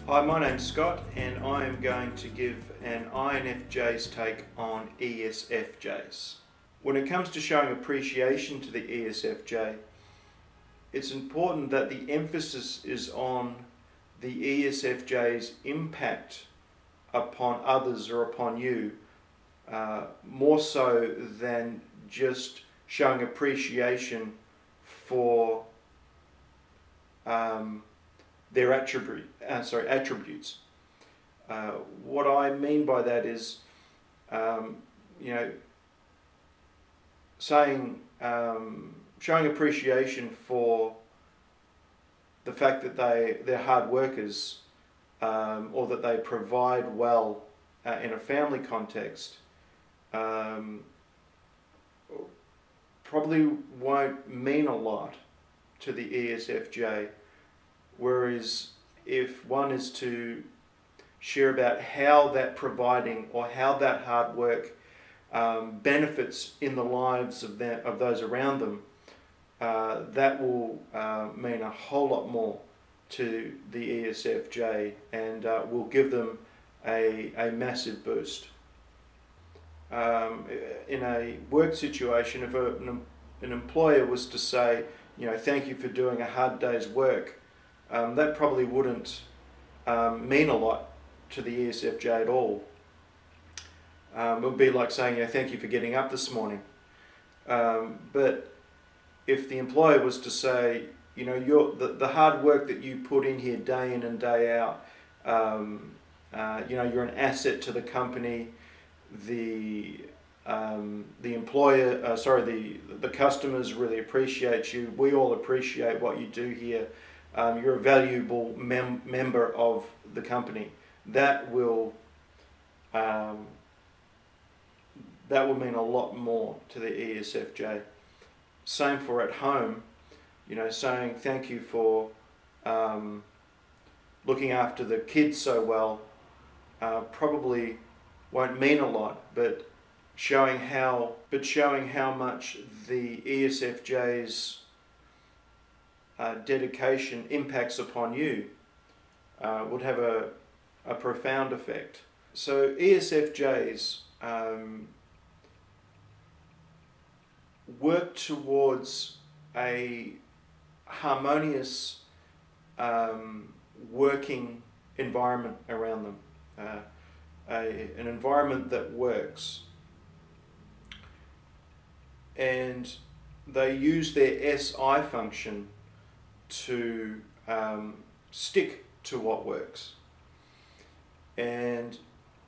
Hi, my name's Scott and I am going to give an INFJ's take on ESFJs. When it comes to showing appreciation to the ESFJ, it's important that the emphasis is on the ESFJ's impact upon others or upon you, more so than just showing appreciation for their attributes. What I mean by that is, showing appreciation for the fact that they're hard workers, or that they provide well in a family context, probably won't mean a lot to the ESFJ. Whereas if one is to share about how that providing or how that hard work benefits in the lives of those around them, that will mean a whole lot more to the ESFJ and will give them a massive boost. In a work situation, if an employer was to say, thank you for doing a hard day's work, that probably wouldn't mean a lot to the ESFJ at all. It would be like saying, thank you for getting up this morning. But if the employer was to say, the hard work that you put in here day in and day out, you're an asset to the company. The employer, the customers really appreciate you. We all appreciate what you do here. You're a valuable member of the company. That will mean a lot more to the ESFJ. Same for at home. Saying thank you for looking after the kids so well probably won't mean a lot, but showing how much the ESFJ's dedication impacts upon you would have a profound effect. So ESFJs work towards a harmonious working environment around them, an environment that works, and they use their SI function to stick to what works. And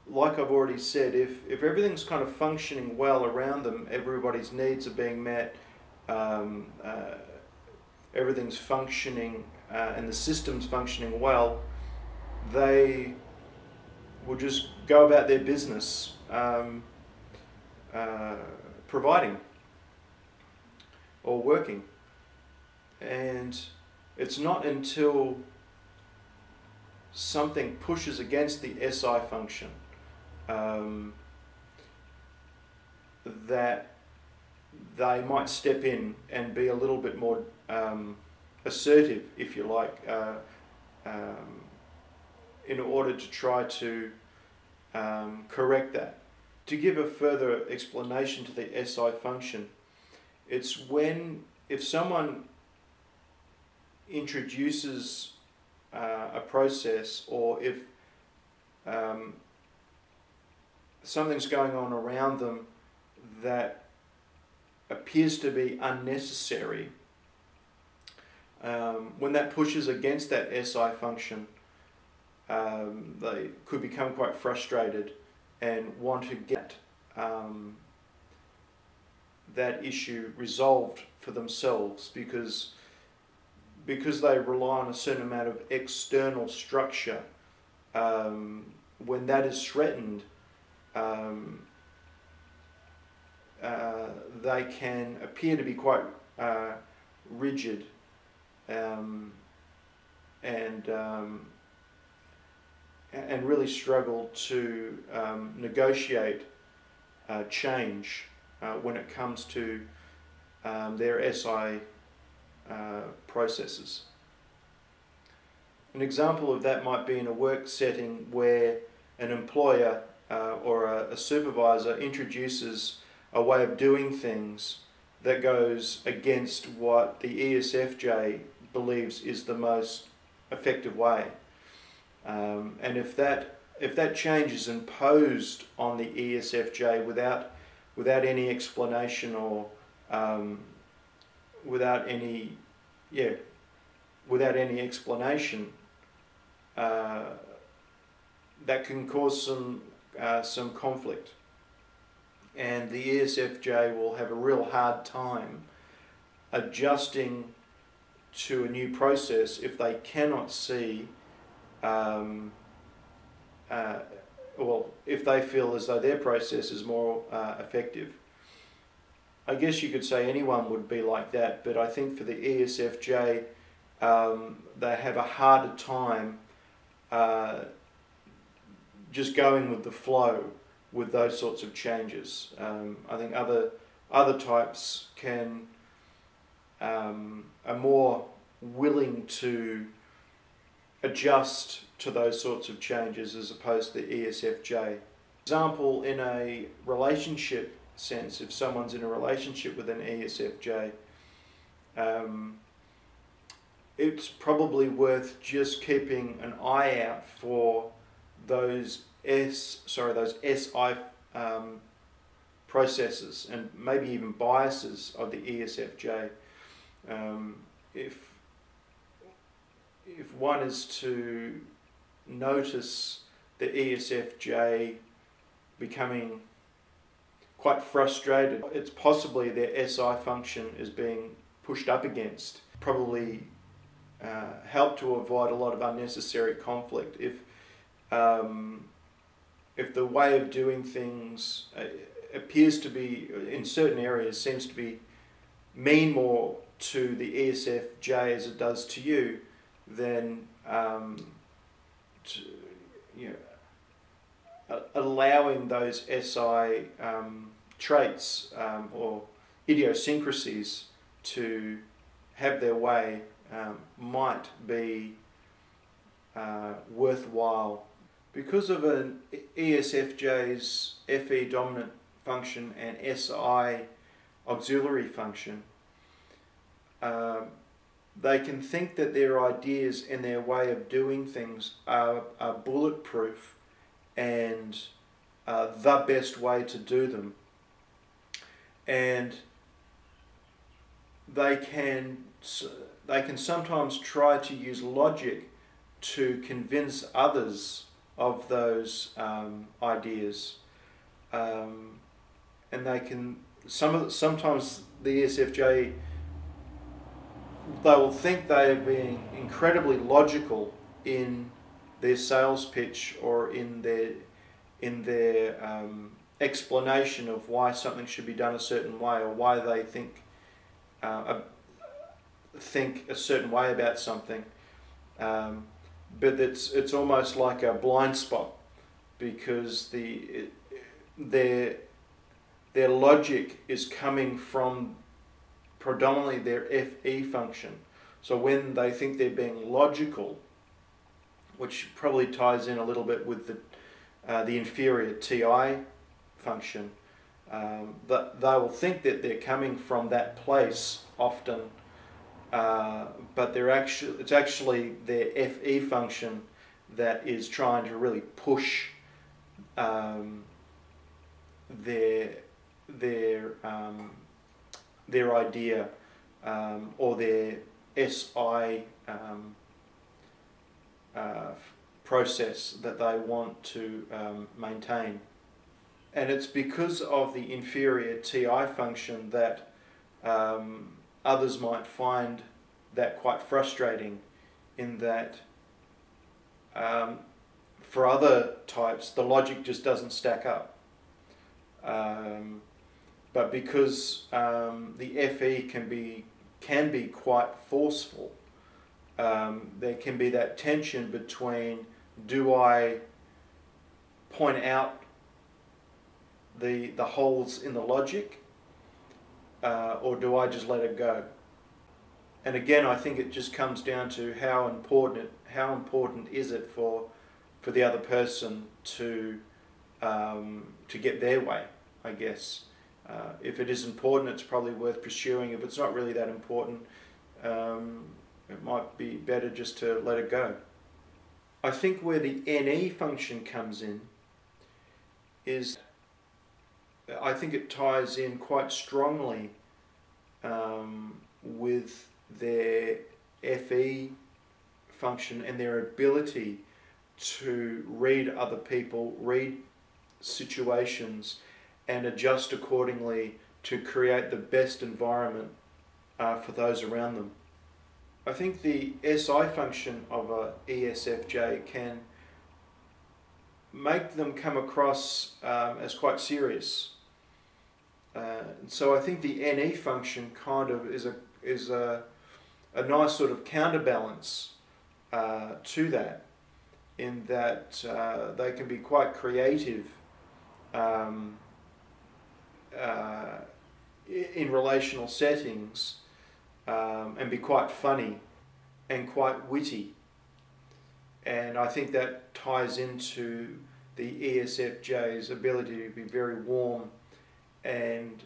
like I've already said, if everything's kind of functioning well around them, everybody's needs are being met, everything's functioning and the system's functioning well, they will just go about their business providing or working. And it's not until something pushes against the SI function that they might step in and be a little bit more assertive, if you like, in order to try to correct that. To give a further explanation to the SI function, it's if someone introduces a process, or if something's going on around them that appears to be unnecessary, when that pushes against that SI function, they could become quite frustrated and want to get that issue resolved for themselves, because they rely on a certain amount of external structure. When that is threatened, they can appear to be quite rigid and really struggle to negotiate change when it comes to their SI processes. An example of that might be in a work setting where an employer or a supervisor introduces a way of doing things that goes against what the ESFJ believes is the most effective way. And if that change is imposed on the ESFJ without any explanation or without any explanation, that can cause some conflict, and the ESFJ will have a real hard time adjusting to a new process if they cannot see, if they feel as though their process is more effective. I guess you could say anyone would be like that, but I think for the ESFJ, they have a harder time just going with the flow with those sorts of changes. I think other types are more willing to adjust to those sorts of changes as opposed to the ESFJ. Example, in a relationship sense, if someone's in a relationship with an ESFJ, it's probably worth just keeping an eye out for those SI processes and maybe even biases of the ESFJ. If one is to notice the ESFJ becoming quite frustrated, it's possibly their SI function is being pushed up against. Probably help to avoid a lot of unnecessary conflict. If the way of doing things appears to be, in certain areas, seems to be mean more to the ESFJ as it does to you, then allowing those SI traits or idiosyncrasies to have their way might be worthwhile. Because of an ESFJ's FE dominant function and SI auxiliary function, they can think that their ideas and their way of doing things are bulletproof and the best way to do them. And they can sometimes try to use logic to convince others of those ideas, and they can sometimes the ESFJ, they will think they are being incredibly logical in their sales pitch or in their explanation of why something should be done a certain way, or why they think a certain way about something. But it's almost like a blind spot, because their logic is coming from predominantly their FE function. So when they think they're being logical, which probably ties in a little bit with the inferior TI function, that they will think that they're coming from that place often. But it's actually their FE function that is trying to really push their idea or their SI process that they want to maintain. And it's because of the inferior TI function that others might find that quite frustrating, in that for other types the logic just doesn't stack up. But because the FE can be quite forceful, there can be that tension between, do I point out the holes in the logic, or do I just let it go? And again, I think it just comes down to how important is it for the other person to get their way, I guess. If it is important, it's probably worth pursuing. If it's not really that important, it might be better just to let it go. I think where the NE function comes in is, I think it ties in quite strongly with their FE function and their ability to read other people, read situations, and adjust accordingly to create the best environment for those around them. I think the SI function of a ESFJ can make them come across as quite serious. So I think the NE function kind of is a nice sort of counterbalance to that, in that they can be quite creative in relational settings, and be quite funny and quite witty. And I think that ties into the ESFJ's ability to be very warm and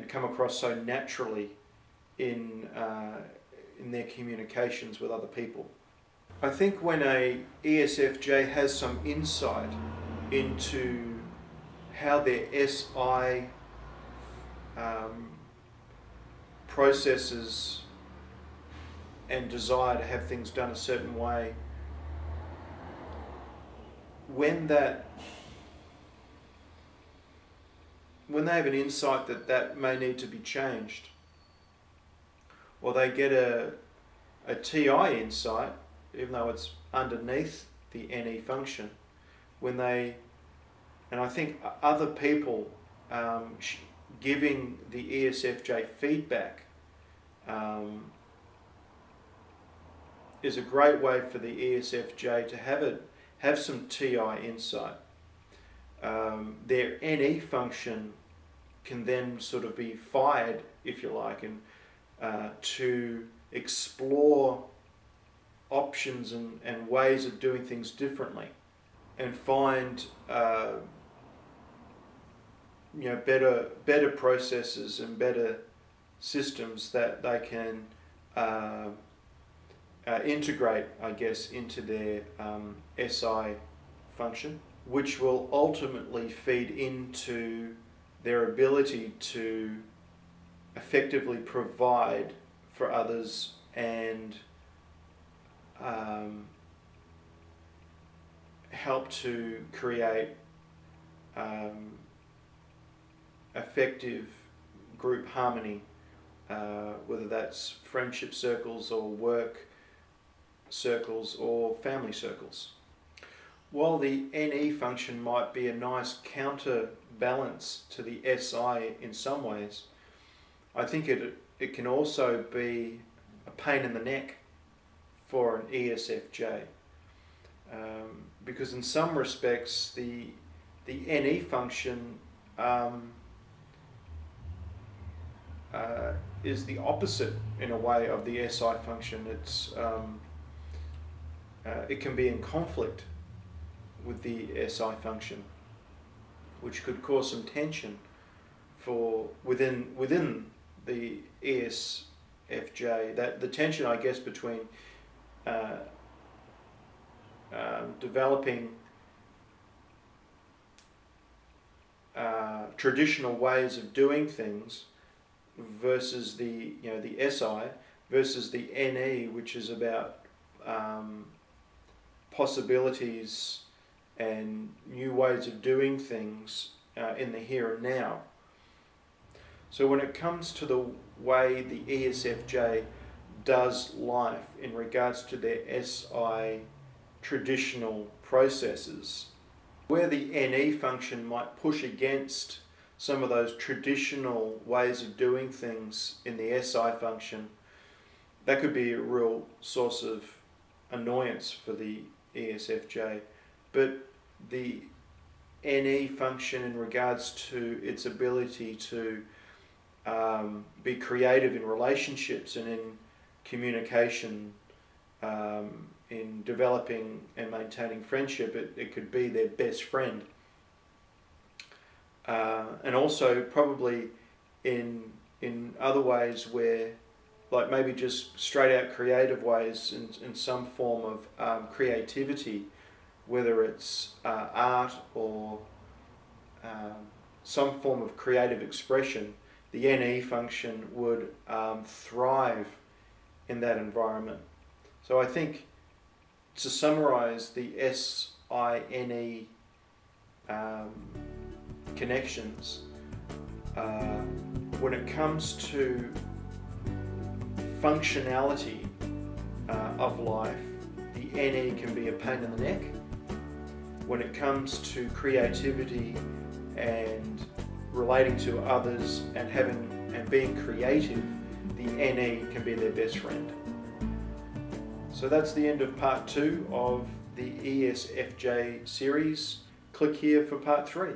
come across so naturally in their communications with other people. I think when a ESFJ has some insight into how their SI processes and desire to have things done a certain way, when they have an insight that may need to be changed, or they get a TI insight, even though it's underneath the NE function, and I think other people giving the ESFJ feedback is a great way for the ESFJ to have some TI insight. Their NE function can then sort of be fired, if you like, and to explore options and ways of doing things differently, and find better processes and better systems that they can integrate, I guess, into their SI function, which will ultimately feed into their ability to effectively provide for others and help to create effective group harmony, whether that's friendship circles or work circles or family circles. While the NE function might be a nice counterbalance to the SI in some ways, I think it can also be a pain in the neck for an ESFJ, because in some respects the NE function is the opposite in a way of the SI function. It can be in conflict with the SI function, which could cause some tension within the ESFJ. That the tension, I guess, between developing traditional ways of doing things versus the SI versus the NE, which is about possibilities and new ways of doing things in the here and now. So when it comes to the way the ESFJ does life in regards to their SI traditional processes, where the NE function might push against some of those traditional ways of doing things in the SI function, that could be a real source of annoyance for the ESFJ. But the NE function, in regards to its ability to be creative in relationships and in communication, in developing and maintaining friendship. It could be their best friend. And also probably in other ways where, like maybe just straight out creative ways, in some form of creativity, whether it's art or some form of creative expression, the NE function would thrive in that environment. So I think, to summarize the SINE connections, when it comes to functionality of life, the NE can be a pain in the neck. When it comes to creativity and relating to others and being creative, the NE can be their best friend. So that's the end of part 2 of the ESFJ series. Click here for part 3.